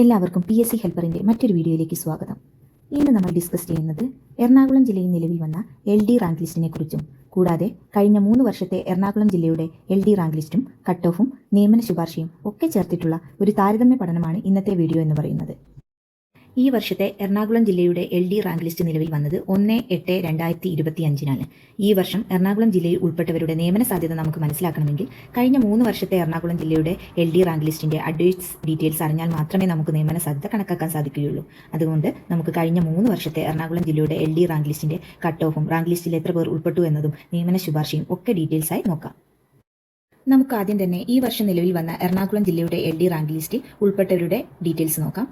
എല്ലാവർക്കും PSC ഹെൽപ്പറിൻ്റെ മറ്റൊരു വീഡിയോയിലേക്ക് സ്വാഗതം. ഇന്ന് നമ്മൾ ഡിസ്കസ് ചെയ്യുന്നത് എറണാകുളം ജില്ലയിൽ നിലവിൽ വന്ന LD റാങ്ക് ലിസ്റ്റിനെ കുറിച്ചും കൂടാതെ കഴിഞ്ഞ 3 വർഷത്തെ എറണാകുളം ജില്ലയുടെ LD റാങ്ക് ലിസ്റ്റും കട്ട് ഓഫും നിയമന ശുപാർശയും ഒക്കെ ചേർത്തിട്ടുള്ള ഒരു താരതമ്യ പഠനമാണ് ഇന്നത്തെ വീഡിയോ എന്ന് പറയുന്നത്. ഈ വർഷത്തെ എറണാകുളം ജില്ലയുടെ LD റാങ്ക് ലിസ്റ്റ് നിലവിൽ വന്നത് 1/8/2025 ഈ വർഷം എറണാകുളം ജില്ലയിൽ ഉൾപ്പെട്ടവരുടെ നിയമന സാധ്യത നമുക്ക് മനസ്സിലാക്കണമെങ്കിൽ കഴിഞ്ഞ 3 വർഷത്തെ എറണാകുളം ജില്ലയുടെ LD റാങ്ക് ലിസ്റ്റിന്റെ അഡ്വൈസ് ഡീറ്റെയിൽസ് അറിഞ്ഞാൽ മാത്രമേ നമുക്ക് നിയമന സാധ്യത കണക്കാക്കാൻ സാധിക്കുകയുള്ളൂ. അതുകൊണ്ട് നമുക്ക് കഴിഞ്ഞ 3 വർഷത്തെ എറണാകുളം ജില്ലയുടെ LD റാങ്ക് ലിസ്റ്റിന്റെ കട്ട് ഓഫും റാങ്ക് ലിസ്റ്റിൽ എത്ര പേർ ഉൾപ്പെട്ടു എന്നതും നിയമന ശുപാർശയും ഒക്കെ ഡീറ്റെയിൽസായി നോക്കാം. നമുക്ക് ആദ്യം തന്നെ ഈ വർഷം നിലവിൽ വന്ന എറണാകുളം ജില്ലയുടെ LD റാങ്ക് ലിസ്റ്റിൽ ഉൾപ്പെട്ടവരുടെ ഡീറ്റെയിൽസ് നോക്കാം.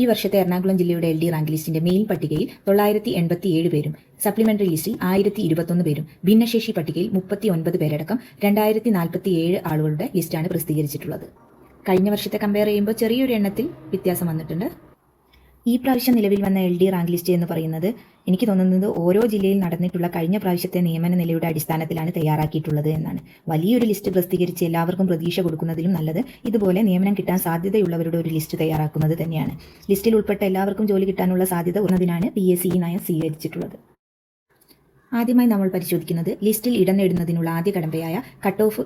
ഈ വർഷത്തെ എറണാകുളം ജില്ലയുടെ LD റാങ്ക് ലിസ്റ്റിന്റെ മെയിൻ പട്ടികയിൽ 987 പേരും സപ്ലിമെന്ററി ലിസ്റ്റിൽ 1021 പേരും ഭിന്നശേഷി പട്ടികയിൽ 39 പേരടക്കം 2047 ആളുകളുടെ ലിസ്റ്റാണ് പ്രസിദ്ധീകരിച്ചിട്ടുള്ളത്. കഴിഞ്ഞ വർഷത്തെ കമ്പയർ ചെയ്യുമ്പോൾ ചെറിയൊരു എണ്ണത്തിൽ വ്യത്യാസം വന്നിട്ടുണ്ട്. ഈ പ്രാവശ്യം നിലവിൽ വന്ന LD റാങ്ക് ലിസ്റ്റ് എന്ന് പറയുന്നത് എനിക്ക് തോന്നുന്നത് ഓരോ ജില്ലയിൽ നടന്നിട്ടുള്ള കഴിഞ്ഞ പ്രാവശ്യത്തെ നിയമന നിലയുടെ അടിസ്ഥാനത്തിലാണ് തയ്യാറാക്കിയിട്ടുള്ളത് എന്നാണ്. വലിയൊരു ലിസ്റ്റ് പ്രസിദ്ധീകരിച്ച് എല്ലാവർക്കും പ്രതീക്ഷ കൊടുക്കുന്നതിലും നല്ലത് ഇതുപോലെ നിയമനം കിട്ടാൻ സാധ്യതയുള്ളവരുടെ ഒരു ലിസ്റ്റ് തയ്യാറാക്കുന്നത് തന്നെയാണ്. ലിസ്റ്റിൽ ഉൾപ്പെട്ട എല്ലാവർക്കും ജോലി കിട്ടാനുള്ള സാധ്യത ഉയർന്നതിനാണ് PSC ഈ നയം സ്വീകരിച്ചിട്ടുള്ളത്. ആദ്യമായി നമ്മൾ പരിശോധിക്കുന്നത് ലിസ്റ്റിൽ ഇടം നേടുന്നതിനുള്ള ആദ്യ കടമ്പയായ കട്ട് ഓഫ്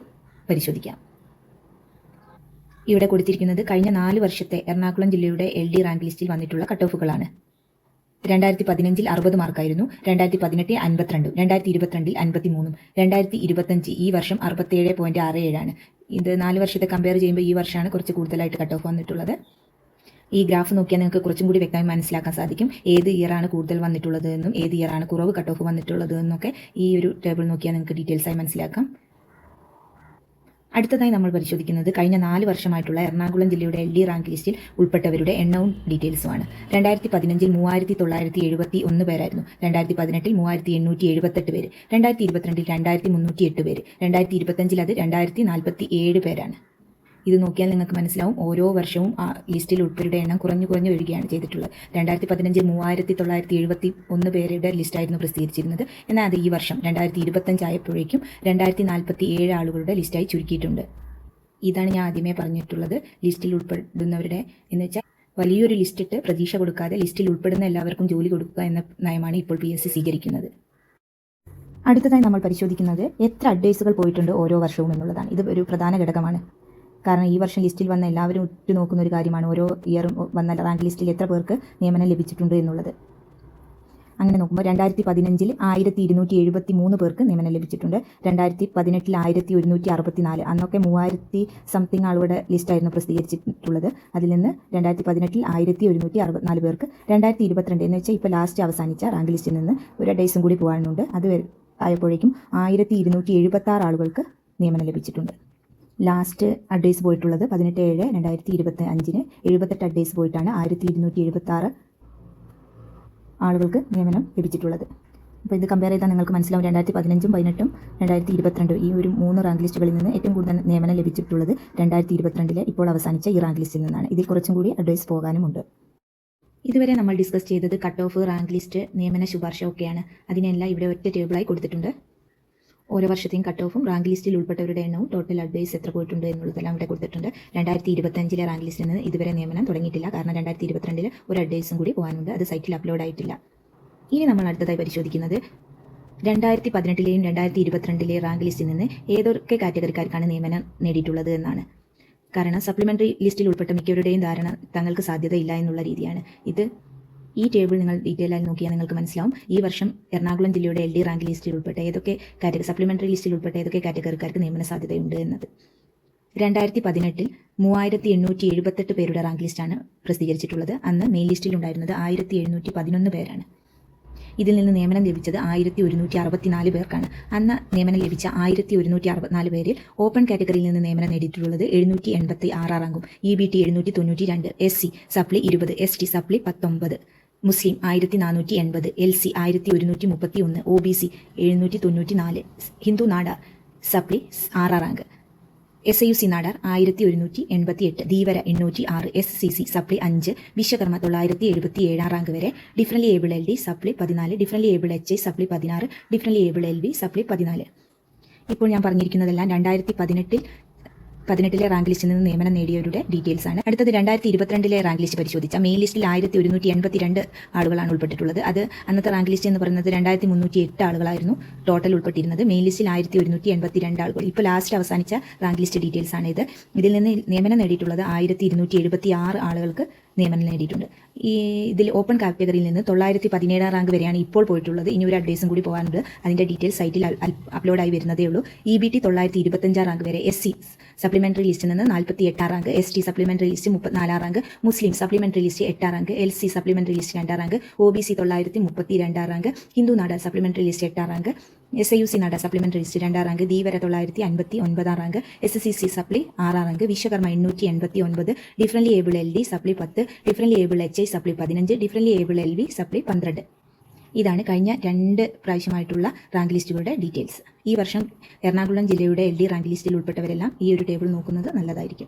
പരിശോധിക്കാം. ഇവിടെ കൊടുത്തിരിക്കുന്നത് കഴിഞ്ഞ 4 വർഷത്തെ എറണാകുളം ജില്ലയുടെ LD റാങ്ക് ലിസ്റ്റിൽ വന്നിട്ടുള്ള കട്ട് ഓഫുകളാണ്. 2015 60 മാർക്കായിരുന്നു, 2018 52, 2022 53, 2025 ഈ വർഷം 67.67 ഇത് 4 വർഷത്തെ കമ്പയർ ചെയ്യുമ്പോൾ ഈ വർഷമാണ് കുറച്ച് കൂടുതലായിട്ട് കട്ട് ഓഫ് വന്നിട്ടുള്ളത്. ഈ ഗ്രാഫ് നോക്കിയാൽ നിങ്ങൾക്ക് കുറച്ചും കൂടി വ്യക്തമായി മനസ്സിലാക്കാൻ സാധിക്കും ഏത് ഇയറാണ് കൂടുതൽ വന്നിട്ടുള്ളത് എന്നും ഏത് ഇയറാണ് കുറവ് കട്ട് ഓഫ് വന്നിട്ടുള്ളത് എന്നൊക്കെ ഈ ഒരു ടേബിൾ നോക്കിയാൽ നിങ്ങൾക്ക് ഡീറ്റെയിൽസായി മനസ്സിലാക്കാം. അടുത്തതായി നമ്മൾ പരിശോധിക്കുന്നത് കഴിഞ്ഞ 4 വർഷമായിട്ടുള്ള എറണാകുളം ജില്ലയുടെ LD റാങ്ക് ലിസ്റ്റിൽ ഉൾപ്പെട്ടവരുടെ എണ്ണവും ഡീറ്റെയിൽസുമാണ്. 2015 3971 പേരായിരുന്നു, 2018 3878 പേര്, 2022 2308 പേര്, 2025 അത് 2047 പേരാണ്. ഇത് നോക്കിയാൽ നിങ്ങൾക്ക് മനസ്സിലാവും ഓരോ വർഷവും ആ ലിസ്റ്റിൽ ഉൾപ്പെടെ എണ്ണം കുറഞ്ഞു വരികയാണ് ചെയ്തിട്ടുള്ളത്. 2015 3971 പേരുടെ ലിസ്റ്റായിരുന്നു പ്രസിദ്ധീകരിച്ചിരുന്നത്. എന്നാൽ അത് ഈ വർഷം 2025 ആയപ്പോഴേക്കും 2047 ആളുകളുടെ ലിസ്റ്റായി ചുരുക്കിയിട്ടുണ്ട്. ഇതാണ് ഞാൻ ആദ്യമേ പറഞ്ഞിട്ടുള്ളത് ലിസ്റ്റിൽ ഉൾപ്പെടുന്നവരുടെ എന്ന് വെച്ചാൽ വലിയൊരു ലിസ്റ്റ് ഇട്ട് പ്രതീക്ഷ കൊടുക്കാതെ ലിസ്റ്റിൽ ഉൾപ്പെടുന്ന എല്ലാവർക്കും ജോലി കൊടുക്കുക എന്ന നയമാണ് ഇപ്പോൾ PSC സ്വീകരിക്കുന്നത്. അടുത്തതായി നമ്മൾ പരിശോധിക്കുന്നത് എത്ര അഡ്വൈസുകൾ പോയിട്ടുണ്ട് ഓരോ വർഷവും എന്നുള്ളതാണ്. ഇത് ഒരു പ്രധാന ഘടകമാണ്. കാരണം ഈ വർഷം ലിസ്റ്റിൽ വന്ന എല്ലാവരും ഉറ്റുനോക്കുന്ന ഒരു കാര്യമാണ് ഓരോ ഇയറും വന്ന റാങ്ക് ലിസ്റ്റിൽ എത്ര പേർക്ക് നിയമനം ലഭിച്ചിട്ടുണ്ട് എന്നുള്ളത്. അങ്ങനെ നോക്കുമ്പോൾ 2015 1273 പേർക്ക് നിയമനം ലഭിച്ചിട്ടുണ്ട്, 2018 1164, അന്നൊക്കെ 3000 സംതിങ് ആളുകളുടെ ലിസ്റ്റായിരുന്നു പ്രസിദ്ധീകരിച്ചിട്ടുള്ളത്. അതിൽ നിന്ന് 2018 1164 പേർക്ക് 2022 എന്ന് വെച്ചാൽ ഇപ്പോൾ ലാസ്റ്റ് അവസാനിച്ച റാങ്ക് ലിസ്റ്റിൽ നിന്ന് ഒരു ഡേയ്സും കൂടി പോകാനുണ്ട്. അത് ആയപ്പോഴേക്കും 1276 ആളുകൾക്ക് നിയമനം ലഭിച്ചിട്ടുണ്ട്. ലാസ്റ്റ് അഡ്വൈസ് പോയിട്ടുള്ളത് 18/7/2025 78 അഡ്വൈസ് പോയിട്ടാണ് 1276 ആളുകൾക്ക് നിയമനം ലഭിച്ചിട്ടുള്ളത്. അപ്പോൾ ഇത് കമ്പയർ ചെയ്താൽ നിങ്ങൾക്ക് മനസ്സിലാവും 2015 18 2022 ഈ ഒരു 3 റാങ്ക് ലിസ്റ്റുകളിൽ നിന്ന് ഏറ്റവും കൂടുതൽ നിയമനം ലഭിച്ചിട്ടുള്ളത് 2022 ഇപ്പോൾ അവസാനിച്ച ഈ റാങ്ക് ലിസ്റ്റിൽ നിന്നാണ്. ഇതിൽ കുറച്ചും കൂടി അഡ്വൈസ് പോകാനുമുണ്ട്. ഇതുവരെ നമ്മൾ ഡിസ്കസ് ചെയ്തത് കട്ട് ഓഫ്, റാങ്ക് ലിസ്റ്റ്, നിയമന ശുപാർശ ഒക്കെയാണ്. അതിനെല്ലാം ഇവിടെ ഒറ്റ ടേബിളായി കൊടുത്തിട്ടുണ്ട്. ഓരോ വർഷത്തെയും കട്ട് ഓഫും റാങ്ക് ലിസ്റ്റിൽ ഉൾപ്പെട്ടവരുടെ എണ്ണവും ടോട്ടൽ അഡ്വൈസ് എത്ര പോയിട്ടുണ്ട് എന്നുള്ളതെല്ലാം ഇവിടെ കൊടുത്തിട്ടുണ്ട്. 2025 റാങ്ക് ലിസ്റ്റിൽ നിന്ന് ഇതുവരെ നിയമനം തുടങ്ങിയിട്ടില്ല. കാരണം 2022 ഒരു അഡ്വൈസും കൂടി പോകാനുണ്ട്. അത് സൈറ്റിൽ അപ്ലോഡ് ആയിട്ടില്ല. ഇനി നമ്മൾ അടുത്തതായി പരിശോധിക്കുന്നത് 2018 2022 റാങ്ക് ലിസ്റ്റിൽ നിന്ന് ഏതൊക്കെ കാറ്റഗറിക്കാർക്കാണ് നിയമനം നേടിയിട്ടുള്ളത് എന്നാണ്. കാരണം സപ്ലിമെൻ്ററി ലിസ്റ്റിൽ ഉൾപ്പെട്ട മിക്കവരുടെയും ധാരണ തങ്ങൾക്ക് സാധ്യതയില്ല എന്നുള്ള രീതിയാണ്. ഈ ടേബിൾ നിങ്ങൾ ഡീറ്റെയിൽ ആയി നോക്കിയാൽ നിങ്ങൾക്ക് മനസ്സിലാവും ഈ വർഷം എറണാകുളം ജില്ലയുടെ LD റാങ്ക് ലിസ്റ്റിൽ ഉൾപ്പെട്ട ഏതൊക്കെ സപ്ലിമെൻ്ററി ലിസ്റ്റിൽ ഉൾപ്പെട്ട ഏതൊക്കെ കാറ്റഗറിക്കാർക്ക് നിയമന സാധ്യതയുണ്ട് എന്നത്. 2018 3878 പേരുടെ റാങ്ക് ലിസ്റ്റാണ് പ്രസിദ്ധീകരിച്ചിട്ടുള്ളത്. അന്ന് മെയിൻ ലിസ്റ്റിൽ ഉണ്ടായിരുന്നത് 1711 പേരാണ്. ഇതിൽ നിന്ന് നിയമനം ലഭിച്ചത് 1164 പേർക്കാണ്. അന്ന് നിയമനം ലഭിച്ച 1164 പേരിൽ ഓപ്പൺ കാറ്റഗറിയിൽ നിന്ന് നിയമനം നേടിയിട്ടുള്ളത് 786 റാങ്കും, EBT 792, SC സപ്ലി 20, ST സപ്ലി 19, മുസ്ലിം 1480, LC 1131, OBC 794, ഹിന്ദു നാടാർ സപ്ലി 6 rank, SIUC Nadar 1188, Dheevara 806, SCC സപ്ലി 5, വിശ്വകർമ്മ 977 റാങ്ക് വരെ, ഡിഫറൻലി ഏബിൾ LD സപ്ലി 14, ഡിഫറൻലി ഏബിൾ HI സപ്ലി 16, ഡിഫറൻലി ഏബിൾ LV സപ്ലി 14. ഇപ്പോൾ ഞാൻ പറഞ്ഞിരിക്കുന്നതെല്ലാം 2018 2018 റാങ്ക് ലിസ്റ്റിൽ നിന്ന് നിയമനം നേടിയവരുടെ ഡീറ്റെയിൽസ് ആണ്. അടുത്തത് 2022 റാങ്ക് ലിസ്റ്റ് പരിശോധിച്ച മെയിൻ ലിസ്റ്റിൽ 1182 ആളുകളാണ് ഉൾപ്പെട്ടിട്ടുള്ളത്. അത് അന്നത്തെ റാങ്ക് ലിസ്റ്റ് എന്ന് പറയുന്നത് 2308 ആളുകളായിരുന്നു ടോട്ടൽ ഉൾപ്പെട്ടിരുന്നത്. മെയിൻ ലിസ്റ്റിൽ 1182 ആളുകൾ. ഇപ്പോൾ ലാസ്റ്റ് അവസാനിച്ച റാങ്ക് ലിസ്റ്റ് ഡീറ്റെയിൽസ് ആണ് ഇത്. ഇതിൽ നിന്ന് നിയമനം നേടിയിട്ടുള്ളത് 1276 ആളുകൾക്ക് നിയമനം നേടിയിട്ടുണ്ട്. ഇതിൽ ഓപ്പൺ കാറ്റഗറിയിൽ നിന്ന് 917 റാങ്ക് വരെയാണ് ഇപ്പോൾ പോയിട്ടുള്ളത്. ഇനി ഒരു അപ്ഡേറ്റ്സും കൂടി പോകാനുണ്ട്. അതിൻ്റെ ഡീറ്റെയിൽസ് സൈറ്റിൽ അപ്ലോഡായി വരുന്നതേ ഉള്ളൂ. EBT 925 റാങ്ക് വരെ, SC സപ്ലിമെൻ്ററി ലിസ്റ്റിൽ നിന്ന് 48 rank, ST supplementary list 34 rank, മുസ്ലിം supplementary list 8 rank, LC supplementary list 2 rank, OBC 932 rank, Hindu Nadar supplementary list 8 rank, SIUC Nadar supplementary list 2 rank, Dheevara 959 rank, SSCC സപ്ലി 6 rank, Vishwakarma 889, differently able LD സപ്ലി 10, differently able HI സപ്ലി 15, differently able LV സപ്ലി 12. ഇതാണ് കഴിഞ്ഞ 2 പ്രാവശ്യമായിട്ടുള്ള rank ലിസ്റ്റുകളുടെ details. ഈ വർഷം എറണാകുളം ജില്ലയുടെ LD റാങ്ക് ലിസ്റ്റിൽ ഉൾപ്പെട്ടവരെല്ലാം ഈ ഒരു ടേബിൾ നോക്കുന്നത് നല്ലതായിരിക്കും.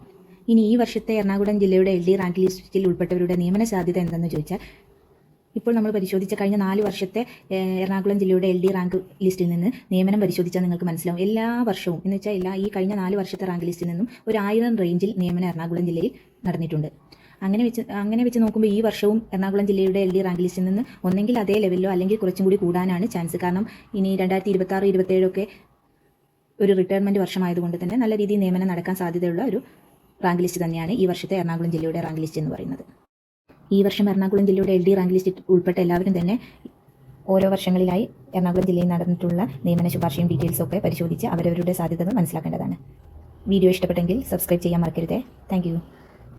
ഇനി ഈ വർഷത്തെ എറണാകുളം ജില്ലയുടെ LD റാങ്ക് ലിസ്റ്റിൽ ഉൾപ്പെട്ടവരുടെ നിയമന സാധ്യത എന്തെന്ന് ചോദിച്ചാൽ, ഇപ്പോൾ നമ്മൾ പരിശോധിച്ച കഴിഞ്ഞ 4 വർഷത്തെ എറണാകുളം ജില്ലയുടെ LD റാങ്ക് ലിസ്റ്റിൽ നിന്ന് നിയമനം പരിശോധിച്ചാൽ നിങ്ങൾക്ക് മനസ്സിലാവും. എല്ലാ വർഷവും എന്ന് വെച്ചാൽ ഈ കഴിഞ്ഞ 4 വർഷത്തെ റാങ്ക് ലിസ്റ്റിൽ നിന്നും ഒരു 1000 റേഞ്ചിൽ നിയമനം എറണാകുളം ജില്ലയിൽ നടന്നിട്ടുണ്ട്. അങ്ങനെ വെച്ച് നോക്കുമ്പോൾ ഈ വർഷവും എറണാകുളം ജില്ലയുടെ LD റാങ്ക് ലിസ്റ്റിൽ നിന്ന് ഒന്നെങ്കിൽ അതേ ലെവലിലോ അല്ലെങ്കിൽ കുറച്ചും കൂടി കൂടാനാണ് ചാൻസ്. കാരണം ഇനി 2026-27 ഒക്കെ ഒരു റിട്ടയർമെൻറ്റ് വർഷമായതുകൊണ്ട് തന്നെ നല്ല രീതിയിൽ നിയമനം നടക്കാൻ സാധ്യതയുള്ള ഒരു റാങ്ക് ലിസ്റ്റ് തന്നെയാണ് ഈ വർഷത്തെ എറണാകുളം ജില്ലയുടെ റാങ്ക് ലിസ്റ്റ് എന്ന് പറയുന്നത്. ഈ വർഷം എറണാകുളം ജില്ലയുടെ LD റാങ്ക് ലിസ്റ്റിൽ ഉൾപ്പെട്ട എല്ലാവരും തന്നെ ഓരോ വർഷങ്ങളിലായി എറണാകുളം ജില്ലയിൽ നടന്നിട്ടുള്ള നിയമന ശുപാർശയും ഡീറ്റെയിൽസും ഒക്കെ പരിശോധിച്ച് അവരവരുടെ സാധ്യതകൾ മനസ്സിലാക്കേണ്ടതാണ്. വീഡിയോ ഇഷ്ടപ്പെട്ടെങ്കിൽ സബ്സ്ക്രൈബ് ചെയ്യാൻ മറക്കരുതേ. താങ്ക്